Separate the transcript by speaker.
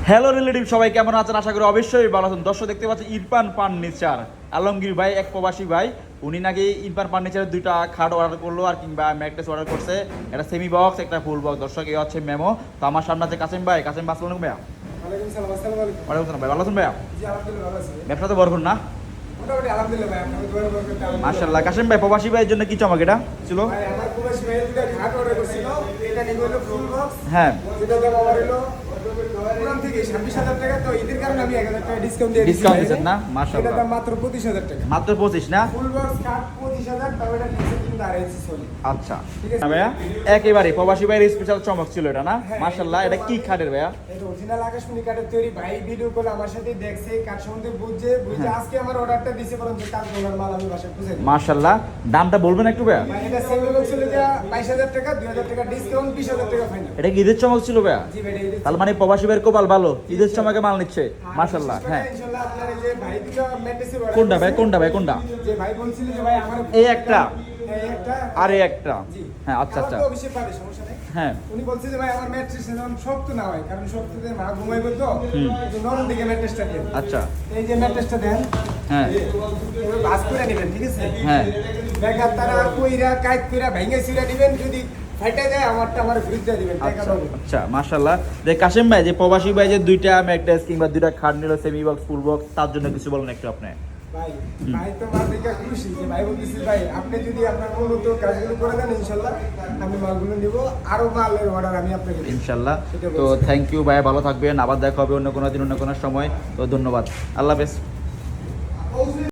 Speaker 1: Hello relative, সবাই কেমন আছেন? আশা করি অবশ্যই ভালো আছেন। দর্শক দেখতে পাচ্ছি ইরফান ফার্নিচার, আলমগীর ভাই এক প্রবাসী ভাই, উনি নাকি ইরফান ফার্নিচারের দুইটা খাট অর্ডার করলো আর কিংবা ম্যাট্রেস অর্ডার করছে, একটা সেমি বক্স একটা ফুল বক্স। দর্শক এই হচ্ছে মেমো। তো আমার সামনে আছে কাসেম ভাই। কাসেম ভাই আসসালামু আলাইকুম ভাইয়া।
Speaker 2: ওয়ালাইকুম সালাম। আসসালামু আলাইকুম।
Speaker 1: ওয়ালাইকুম সালাম ভাই, ভালো আছেন ভাইয়া?
Speaker 2: জি আলহামদুলিল্লাহ ভালো আছি।
Speaker 1: ব্যবসা তো ভরপুর না?
Speaker 2: মোটামুটি আলহামদুলিল্লাহ ভাই, আপনাকে দোয়া করতে আলহামদুলিল্লাহ।
Speaker 1: মাশাআল্লাহ। কাসেম ভাই প্রবাসী ভাইয়ের জন্য কি চমক এটা ছিল?
Speaker 2: ভাই আমার প্রবাসী ভাই দুটো ঘাট অর্ডার করছিল, এটা নিয়ে হলো ফুল বক্স।
Speaker 1: হ্যাঁ,
Speaker 2: যেটা দাম আমার হলো পুরান থেকে 26,000 টাকা। তো ঈদের কারণে আমি 1,000 টাকা ডিসকাউন্ট দিয়ে দিচ্ছি।
Speaker 1: ডিসকাউন্ট দিচ্ছেন না? মাশাআল্লাহ।
Speaker 2: এটা দাম মাত্র 25,000 টাকা।
Speaker 1: মাত্র 25 না?
Speaker 2: ফুল বক্স কাট 25,000, তাও এটা নিচে কিন্তু আর এসি সলি।
Speaker 1: আচ্ছা
Speaker 2: ঠিক আছে।
Speaker 1: না ভাইয়া, একেবারে প্রবাসী ভাইয়ের স্পেশাল চমক ছিল এটা না?
Speaker 2: হ্যাঁ,
Speaker 1: মাশাআল্লাহ। এটা কি খাটের ভাইয়া?
Speaker 2: এটা অরিজিনাল আকাশমণি কাঠের তৈরি। ভাই ভিডিও কল আমার সাথে দেখছে, কাঠ সম্বন্ধে বুঝে
Speaker 1: হ্যাঁ।
Speaker 2: আজকে আমার অর্ডারটা দিছে, পরন্ত কাজ ডলার মাল আমি বাসায় পৌঁছে দিই।
Speaker 1: মাশাআল্লাহ। দামটা বলবেন একটু ভাইয়া?
Speaker 2: ভাই এটা সেমি বক্স হলো যা 22,000 টাকা, 2,000 টাকা ডিসকাউন্ট, 20,000 টাকা ফাইনাল।
Speaker 1: এটা কি ঈদের চমক ছিল ভাইয়া?
Speaker 2: জি ভাই, এটা
Speaker 1: তাহলে মানে প্রবাসী ভাইয়ের কপাল ভালো, ঈদের চমকে মাল নিচ্ছে। মাশাআল্লাহ। হ্যাঁ,
Speaker 2: ইনশাআল্লাহ আপনার এই যে ভাই দুটো ম্যাট্রেসের অর্ডার
Speaker 1: কোনটা ভাই? কোনটা ভাই? কোনটা?
Speaker 2: যে ভাই বলছিল যে ভাই আমার
Speaker 1: এই একটা?
Speaker 2: এই একটা
Speaker 1: আর এই একটা?
Speaker 2: জি।
Speaker 1: হ্যাঁ, আচ্ছা আচ্ছা।
Speaker 2: আমার তো অবশ্যই পারে, সমস্যা নেই।
Speaker 1: হ্যাঁ,
Speaker 2: উনি বলছে যে ভাই আমার ম্যাট্রেস যেন শক্ত না হয়, কারণ শক্ততে মা ঘুমাইবে তো, একটু নরম দিকে ম্যাট্রেসটা দেন।
Speaker 1: আচ্ছা।
Speaker 2: এই যে ম্যাট্রেসটা দেন,
Speaker 1: হ্যাঁ
Speaker 2: এবার ভাঁজ করে নেবেন, ঠিক আছে?
Speaker 1: হ্যাঁ,
Speaker 2: বেকার তারা কইরা কাইট কইরা ভেঙে ছিঁড়া দিবেন, যদি ফাইটা যায় আমারটা আমার ফ্রিজ দিয়ে দিবেন, টাকা
Speaker 1: আচ্ছা
Speaker 2: পাবো।
Speaker 1: আচ্ছা। মাশাআল্লাহ। যে কাসেম ভাই, যে প্রবাসী ভাই যে দুইটা ম্যাট্রেস কিংবা দুইটা খাট নিল, সেমি বক্স ফুল বক্স, তার জন্য কিছু বলেন একটু আপনি।
Speaker 2: ভাই ভাই তো মাল দেখে খুশি যে ভাই বলতেছি ভাই আপনি যদি আপনার মূলত কাজগুলো করে দেন ইনশাল্লাহ আমি মালগুলো নিব, আরো মালের অর্ডার আমি আপনাকে দেব
Speaker 1: ইনশাআল্লাহ।
Speaker 2: সেটা
Speaker 1: তো
Speaker 2: বলছি।
Speaker 1: থ্যাংক ইউ ভাই, ভালো থাকবেন। আবার দেখা হবে অন্য কোনো দিন অন্য কোনো সময়। তো ধন্যবাদ, আল্লাহ হাফেজ।